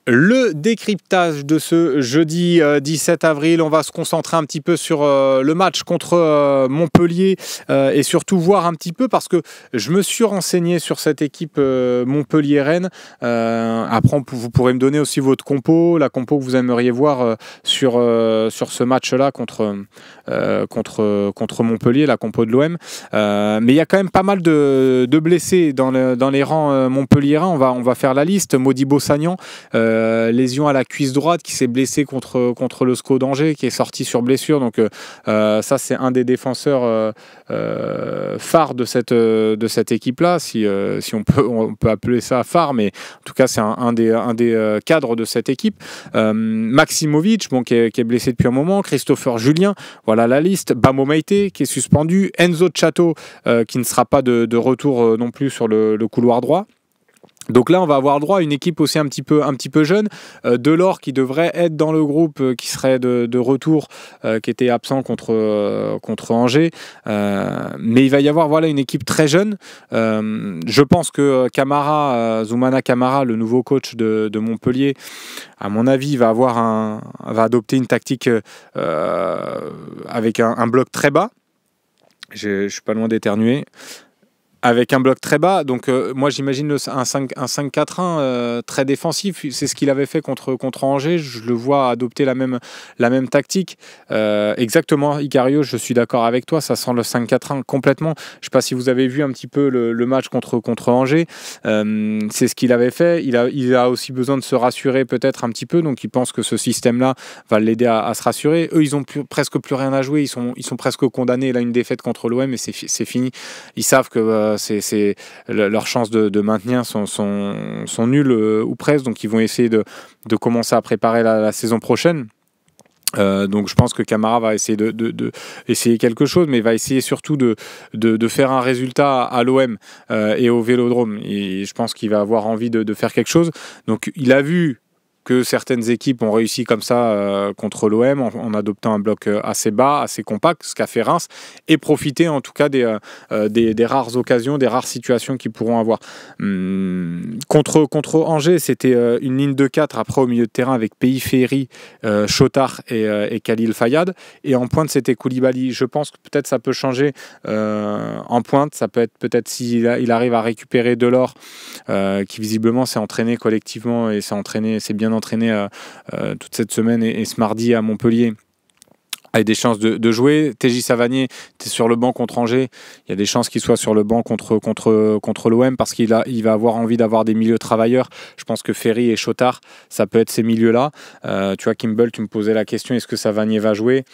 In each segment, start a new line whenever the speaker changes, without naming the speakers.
Le décryptage de ce jeudi 17 avril, on va se concentrer un petit peu sur le match contre Montpellier et surtout voir un petit peu parce que je me suis renseigné sur cette équipe Montpellier-Rennes. Après, vous pourrez me donner aussi votre compo, la compo que vous aimeriez voir sur ce match-là contre Montpellier, la compo de l'OM. Mais il y a quand même pas mal de blessés dans les rangs montpelliérains. On va faire la liste. Modibo Sagnan, lésion à la cuisse droite, qui s'est blessé contre le SCO d'Angers, qui est sorti sur blessure. Donc ça, c'est un des défenseurs phares de cette équipe-là, si on peut appeler ça phare, mais en tout cas, c'est un des cadres de cette équipe. Maximovic, qui est blessé depuis un moment. Christopher Julien, voilà la liste. Bamo Meïté, qui est suspendu. Enzo Chato, qui ne sera pas de retour non plus sur le couloir droit. Donc là, on va avoir droit à une équipe aussi un petit peu jeune. Delors, qui devrait être dans le groupe, qui serait de retour, qui était absent contre Angers. Mais il va y avoir une équipe très jeune. Je pense que Zoumana Camara, le nouveau coach de Montpellier, à mon avis, va adopter une tactique avec un bloc très bas. Je suis pas loin d'éternuer. Avec un bloc très bas, donc moi j'imagine un 5-4-1 très défensif. C'est ce qu'il avait fait contre Angers. Je le vois adopter la même tactique. Exactement, Icario, je suis d'accord avec toi. Ça sent le 5-4-1 complètement. Je ne sais pas si vous avez vu un petit peu le match contre Angers. C'est ce qu'il avait fait. Il a aussi besoin de se rassurer peut-être un petit peu. Donc il pense que ce système-là va l'aider à se rassurer. Eux, ils n'ont presque plus rien à jouer. Ils sont presque condamnés. Là, une défaite contre l'OM et c'est fini. Ils savent que leurs chances de maintien sont nulles ou presque, donc ils vont essayer de commencer à préparer la saison prochaine. Donc je pense que Camara va essayer essayer quelque chose, mais va essayer surtout de faire un résultat à l'OM et au Vélodrome. Et je pense qu'il va avoir envie de faire quelque chose. Donc il a vu que certaines équipes ont réussi comme ça contre l'OM en adoptant un bloc assez bas, assez compact, ce qu'a fait Reims, et profiter en tout cas des rares occasions, des rares situations qu'ils pourront avoir. Contre Angers, c'était une ligne de 4 après au milieu de terrain avec Pays Ferry, Chotard et Khalil Fayad, et en pointe c'était Koulibaly. Je pense que peut-être ça peut changer en pointe, ça peut être peut-être s'il arrive à récupérer Delors, qui visiblement s'est entraîné collectivement et s'est bien entraîné toute cette semaine et ce mardi à Montpellier, avec des chances de jouer. TJ Savanier était sur le banc contre Angers. Il y a des chances qu'il soit sur le banc contre l'OM parce qu'il va avoir envie d'avoir des milieux travailleurs. Je pense que Ferry et Chotard, ça peut être ces milieux-là. Tu vois, Kimball, tu me posais la question, est-ce que Savanier va jouer ?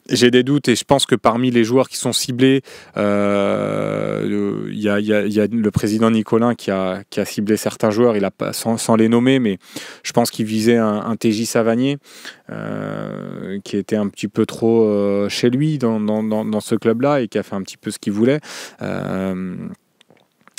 J'ai des doutes et je pense que parmi les joueurs qui sont ciblés, il y a le président Nicolin qui a ciblé certains joueurs, il a pas, sans les nommer, mais je pense qu'il visait un TJ Savanier qui était un petit peu trop chez lui dans ce club-là et qui a fait un petit peu ce qu'il voulait.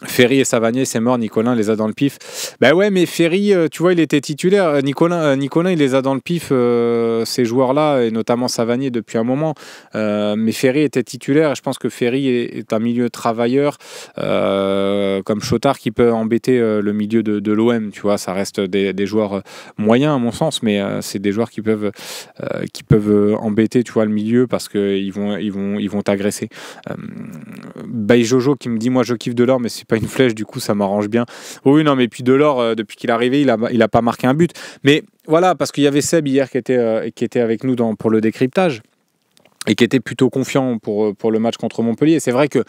Ferry et Savanier, c'est mort, Nicolin les a dans le pif. Ben ouais, mais Ferry, tu vois, il était titulaire. Nicolin, il les a dans le pif, ces joueurs-là, et notamment Savanier depuis un moment. Mais Ferry était titulaire, et je pense que Ferry est un milieu travailleur, comme Chotard, qui peut embêter le milieu de l'OM. Tu vois, ça reste des joueurs moyens, à mon sens, mais c'est des joueurs qui peuvent embêter, tu vois, le milieu, parce qu'ils vont t'agresser. Jojo qui me dit, moi, je kiffe Delors, mais c'est pas une flèche, du coup ça m'arrange bien. Oui, non, mais puis Delors, depuis qu'il est arrivé, il a pas marqué un but. Mais voilà, parce qu'il y avait Seb hier qui était avec nous pour le décryptage et qui était plutôt confiant pour le match contre Montpellier. C'est vrai que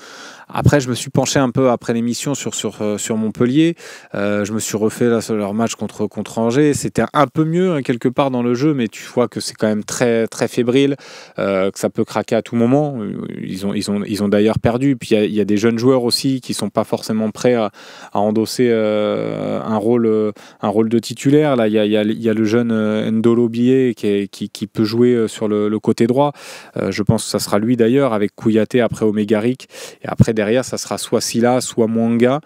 après, je me suis penché un peu après l'émission sur Montpellier. Je me suis refait là, sur leur match contre Angers. C'était un peu mieux hein, quelque part dans le jeu, mais tu vois que c'est quand même très, très fébrile, que ça peut craquer à tout moment. Ils ont d'ailleurs perdu. Puis il y a des jeunes joueurs aussi qui sont pas forcément prêts à endosser un rôle de titulaire. Là, il y a le jeune Ndolo Bié qui peut jouer sur le côté droit. Je pense que ça sera lui d'ailleurs, avec Kouyaté après Omegaric. Et après, derrière, ça sera soit Silla, soit Mwanga.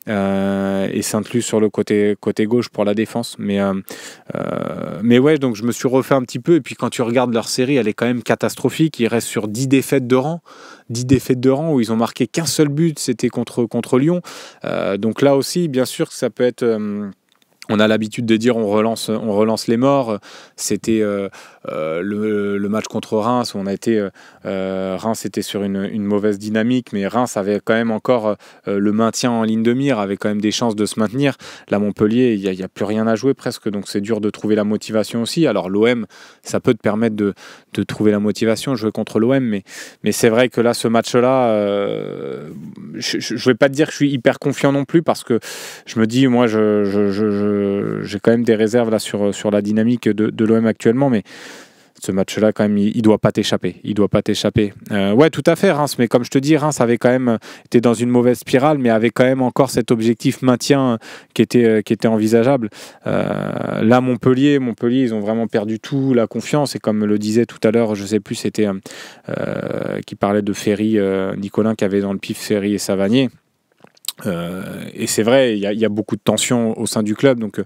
Et Saint-Luc sur le côté gauche pour la défense. Mais ouais, donc je me suis refait un petit peu. Et puis quand tu regardes leur série, elle est quand même catastrophique. Ils restent sur 10 défaites de rang. 10 défaites de rang où ils ont marqué qu'un seul but, c'était contre Lyon. Donc là aussi, bien sûr que ça peut être... On a l'habitude de dire on relance les morts. C'était le match contre Reims où on a été Reims était sur une mauvaise dynamique, mais Reims avait quand même encore le maintien en ligne de mire, avait quand même des chances de se maintenir. Là, Montpellier, il y a plus rien à jouer presque, donc c'est dur de trouver la motivation aussi. Alors l'OM, ça peut te permettre de trouver la motivation, jouer contre l'OM, mais c'est vrai que là, ce match-là, je ne vais pas te dire que je suis hyper confiant non plus, parce que je me dis, moi, j'ai quand même des réserves là sur la dynamique de l'OM actuellement, mais ce match-là, quand même, il doit pas t'échapper. Il doit pas t'échapper. Ouais, tout à fait, Reims. Mais comme je te dis, Reims avait quand même été dans une mauvaise spirale, mais avait quand même encore cet objectif maintien qui était envisageable. Là, Montpellier, ils ont vraiment perdu tout, la confiance. Et comme le disait tout à l'heure, je sais plus, c'était qui parlait de Ferry, Nicolin, qui avait dans le pif Ferry et Savanier. Et c'est vrai, il y a beaucoup de tensions au sein du club, donc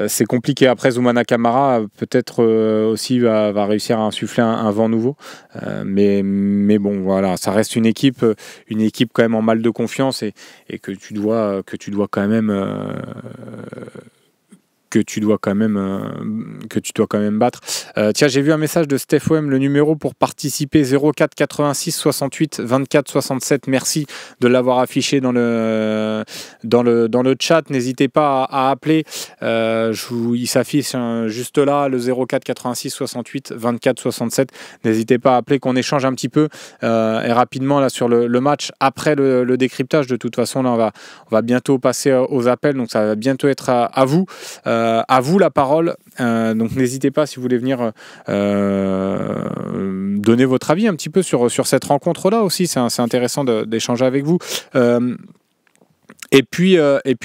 c'est compliqué. Après, Zoumana Camara peut-être aussi va réussir à insuffler un vent nouveau, mais bon, voilà, ça reste une équipe quand même en mal de confiance, et que tu dois quand même battre. Tiens, j'ai vu un message de Steph OM, le numéro pour participer 04 86 68 24 67. Merci de l'avoir affiché dans le chat. N'hésitez pas à appeler. Il s'affiche juste là, le 04 86 68 24 67. N'hésitez pas à appeler, qu'on échange un petit peu et rapidement là sur le match après le décryptage. De toute façon, là, on va bientôt passer aux appels, donc ça va bientôt être à vous. À vous la parole, donc n'hésitez pas, si vous voulez venir donner votre avis un petit peu sur cette rencontre-là aussi, c'est intéressant d'échanger avec vous. Et puis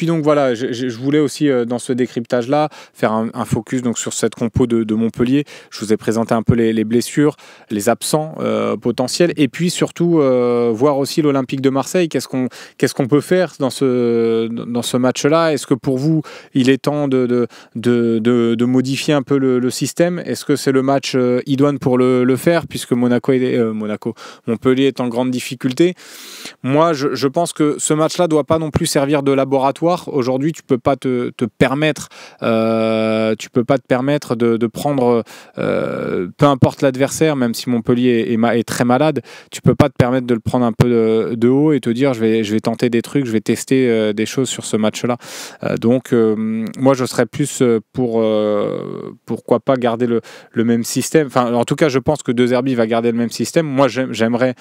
donc voilà, je voulais aussi dans ce décryptage-là faire un focus donc sur cette compo de Montpellier. Je vous ai présenté un peu les blessures, les absents potentiels, et puis surtout voir aussi l'Olympique de Marseille. Qu'est-ce qu'on peut faire dans ce match-là? Est-ce que pour vous, il est temps de modifier un peu le système? Est-ce que c'est le match idoine pour le faire, puisque Montpellier est en grande difficulté? Moi, je pense que ce match-là doit pas non plus servir de laboratoire. Aujourd'hui, tu peux pas te permettre de prendre peu importe l'adversaire, même si Montpellier est très malade, tu peux pas te permettre de le prendre un peu de haut et te dire je vais tenter des trucs, je vais tester des choses sur ce match-là. Donc moi je serais plus pour pourquoi pas garder le même système. Enfin, en tout cas, je pense que De Zerbi va garder le même système. Moi j'aimerais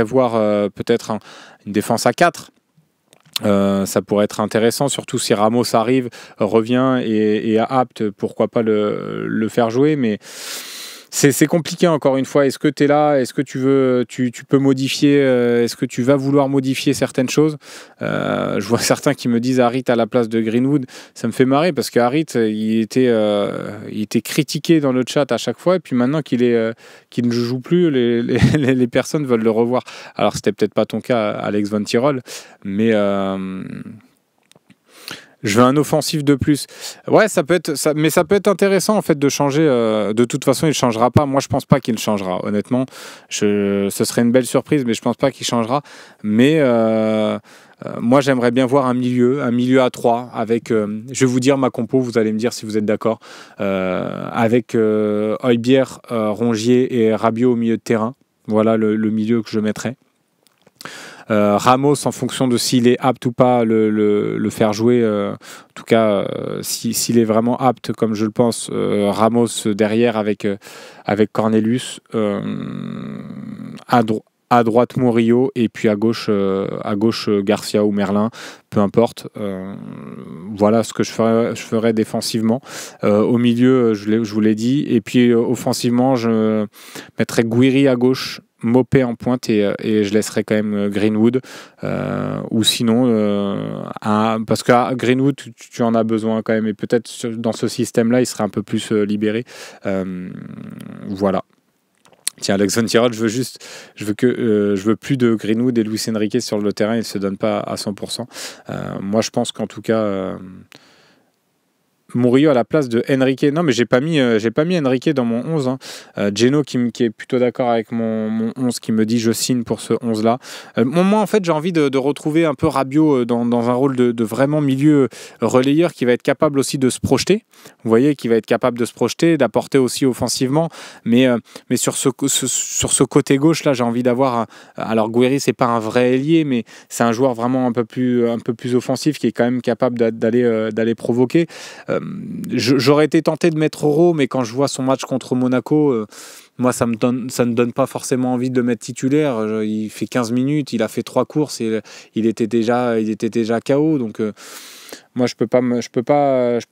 voir peut-être une défense à 4. Ça pourrait être intéressant, surtout si Ramos revient et est apte, pourquoi pas le faire jouer, mais c'est compliqué encore une fois. Est-ce que tu es là? Est-ce que tu peux modifier? Est-ce que tu vas vouloir modifier certaines choses? Je vois certains qui me disent Harit à la place de Greenwood. Ça me fait marrer parce que Harit, il était critiqué dans le chat à chaque fois, et puis maintenant qu'il ne joue plus, les personnes veulent le revoir. Alors c'était peut-être pas ton cas, Alex Van Tirol, mais je veux un offensif de plus. Ouais, mais ça peut être intéressant en fait de changer. De toute façon, il ne changera pas. Moi, je pense pas qu'il changera. Honnêtement, ce serait une belle surprise, mais je pense pas qu'il changera. Mais moi, j'aimerais bien voir un milieu à 3 avec. Je vais vous dire ma compo. Vous allez me dire si vous êtes d'accord. Avec Højbjerg, Rongier et Rabiot au milieu de terrain. Voilà le milieu que je mettrais. Ramos, en fonction de s'il est apte ou pas, le faire jouer. En tout cas, s'il est vraiment apte, comme je le pense, Ramos derrière avec Cornelius, à droite Murillo, et puis à gauche Garcia ou Merlin, peu importe. Voilà ce que je ferais défensivement. Au milieu, je vous l'ai dit, et puis offensivement, je mettrais Guiri à gauche, Mopé en pointe, et je laisserai quand même Greenwood, ou sinon parce que Greenwood tu en as besoin quand même, et peut-être dans ce système là il serait un peu plus libéré. Voilà. Tiens, Alex Van Tirol, je veux plus de Greenwood et Luis Enrique sur le terrain, il ne se donne pas à 100%. Moi je pense qu'en tout cas Murillo à la place de Enrique. Non, mais j'ai pas mis Enrique dans mon 11. Hein. Geno qui est plutôt d'accord avec mon 11, qui me dit je signe pour ce 11-là. Moi, en fait, j'ai envie de retrouver un peu Rabiot dans un rôle de vraiment milieu relayeur qui va être capable aussi de se projeter. Vous voyez, qui va être capable de se projeter, d'apporter aussi offensivement. Mais sur ce côté gauche, là, j'ai envie d'avoir... Alors, Guéry, c'est pas un vrai ailier, mais c'est un joueur vraiment un peu plus offensif qui est quand même capable d'aller provoquer. J'aurais été tenté de mettre Euro, mais quand je vois son match contre Monaco, moi ça ne donne pas forcément envie de le mettre titulaire. Il fait 15 minutes, il a fait 3 courses et il était déjà KO. Donc moi je peux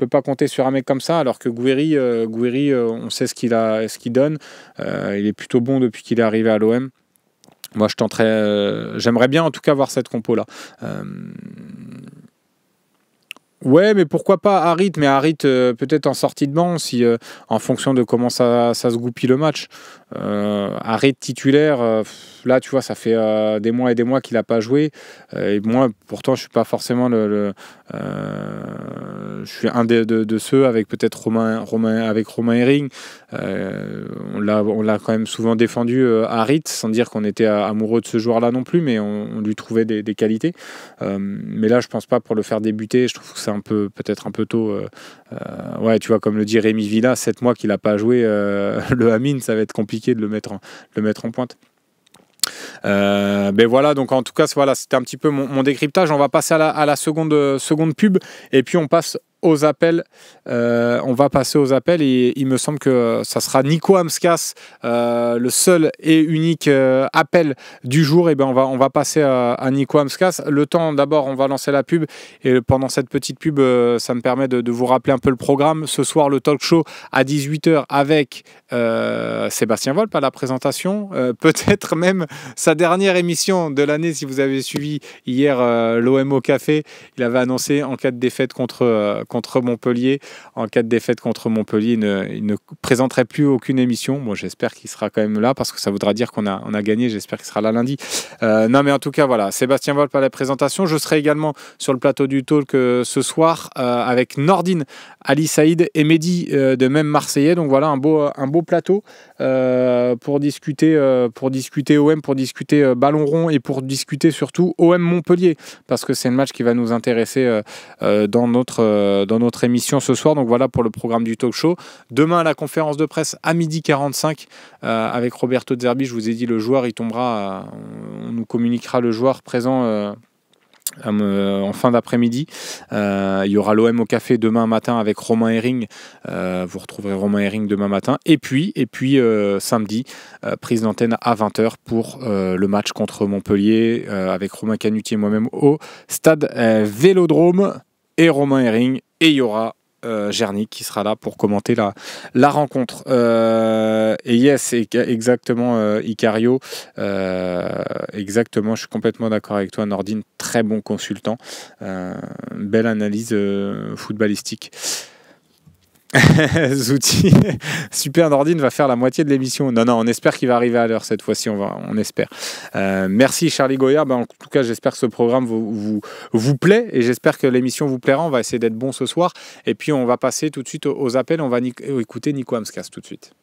pas compter sur un mec comme ça, alors que Guéry, on sait ce qu'il donne. Il est plutôt bon depuis qu'il est arrivé à l'OM. Moi j'aimerais bien en tout cas voir cette compo là. Ouais, mais pourquoi pas Harit, mais Harit peut-être en sortie de banc, si, en fonction de comment ça se goupille le match. Harit titulaire, là tu vois, ça fait des mois et des mois qu'il n'a pas joué. Et moi, pourtant, je suis pas forcément je suis un de ceux avec peut-être Romain Herring. On l'a quand même souvent défendu Harit, sans dire qu'on était amoureux de ce joueur-là non plus, mais on lui trouvait des qualités. Mais là, je pense pas pour le faire débuter. Je trouve que c'est peut-être un peu tôt. Ouais, tu vois, comme le dit Rémi Villa, 7 mois qu'il n'a pas joué le Amine, ça va être compliqué de le mettre en pointe. Ben voilà, donc en tout cas, voilà, c'était un petit peu mon décryptage. On va passer à la seconde pub et puis on passe aux appels. On va passer aux appels et il me semble que ça sera Nico Amskas, le seul et unique appel du jour. Et ben on va passer à Nico Amskas. Le temps, d'abord, on va lancer la pub et pendant cette petite pub, ça me permet de vous rappeler un peu le programme. Ce soir, le talk show à 18h avec Sébastien Volpe à la présentation. Peut-être même sa dernière émission de l'année, si vous avez suivi hier l'OM au café. Il avait annoncé en cas de défaite contre Montpellier. En cas de défaite contre Montpellier, il ne présenterait plus aucune émission. Bon, j'espère qu'il sera quand même là parce que ça voudra dire qu'on a gagné. J'espère qu'il sera là lundi. Non, mais en tout cas, voilà, Sébastien Volpe à la présentation. Je serai également sur le plateau du talk ce soir avec Nordine, Ali Saïd et Mehdi de même Marseillais. Donc voilà, un beau plateau pour discuter OM, pour discuter ballon rond et pour discuter surtout OM Montpellier parce que c'est le match qui va nous intéresser dans notre émission ce soir. Donc voilà pour le programme du talk show. Demain, la conférence de presse à 12h45 avec Roberto Zerbi. Je vous ai dit, le joueur, il tombera. On nous communiquera le joueur présent en fin d'après-midi. Il y aura l'OM au café demain matin avec Romain Herring. Vous retrouverez Romain Herring demain matin. Et puis samedi, prise d'antenne à 20h pour le match contre Montpellier avec Romain Canutier et moi-même au stade Vélodrome et Romain Herring. Et il y aura Gernik qui sera là pour commenter la rencontre. Et yes, exactement, Icario. Exactement, je suis complètement d'accord avec toi, Nordine. Très bon consultant. Belle analyse footballistique. Zouti, super, Nordine va faire la moitié de l'émission. Non, on espère qu'il va arriver à l'heure cette fois-ci, on espère. Merci Charlie Goyard. En tout cas, j'espère que ce programme vous plaît et j'espère que l'émission vous plaira. On va essayer d'être bon ce soir. Et puis, on va passer tout de suite aux appels. On va écouter Nico Amskas tout de suite.